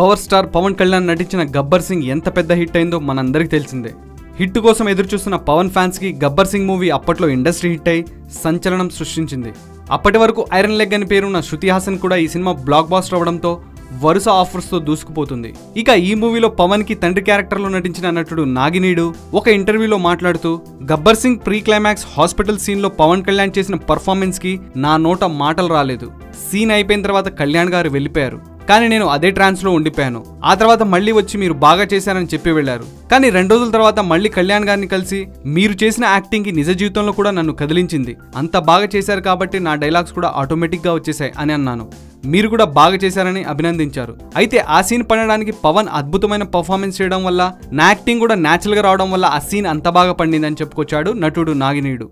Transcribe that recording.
Power star Pawan Kalyan నటించిన గబ్బర్ సింగ్ ఎంత పెద్ద హిట్ అయిందో మనందరికీ తెలిసిందే. హిట్ కోసం ఎదురుచూస్తున్న పవన్ ఫ్యాన్స్ కి గబ్బర్ సింగ్ మూవీ అప్పట్లో ఇండస్ట్రీ హిట్ అయి సంచలనం సృష్టించింది. అప్పటి వరకు ఐరన్ లెగ్ అని పేరున్న శృతి హాసన్ కూడా ఈ సినిమా బ్లాక్ బాస్టర్ అవడంతో వరుస ఆఫర్స్ తో దూసుకుపోతుంది. ఇక ఈ మూవీలో పవన్ కి తండ్రి క్యారెక్టర్ లో నటించిన నటుడు నాగినీడు ఒక ఇంటర్వ్యూలో మాట్లాడుతూ, Gabbar Singh pre climax hospital scene లో పవన్ కళ్యాణ్ చేసిన పర్ఫార్మెన్స్ కి నా నోట మాటలు రాలేదు. సీన్ అయిపోయిన తర్వాత కళ్యాణ్ గారు వెళ్ళిపోయారు, కానీ నేను అదే ట్రాన్స్ లో ఉండిపోయాను. ఆ తర్వాత మళ్ళీ వచ్చి మీరు బాగా చేశారని చెప్పి వెళ్లారు. కానీ 2 రోజుల తర్వాత మళ్ళీ కళ్యాణ్ గారిని కలిసి మీరు చేసిన యాక్టింగ్ కి నిజ జీవితంలో కూడా నన్ను కదిలించింది. అంత బాగా చేశారు కాబట్టి నా డైలాగ్స్ కూడా ఆటోమేటిక్ గా వచ్చేసాయి అని అన్నాను. మీరు కూడా బాగా చేశారని అభినందించారు. అయితే ఆ సీన్ పండడానికి పవన్ అద్భుతమైన పర్ఫార్మెన్స్ చేయడం వల్ల, నా యాక్టింగ్ కూడా న్యాచురల్ గా రావడం వల్ల ఆ సీన్ అంత బాగా పండిందని చెప్పుకొచ్చాడు నటుడు నాగినీడు.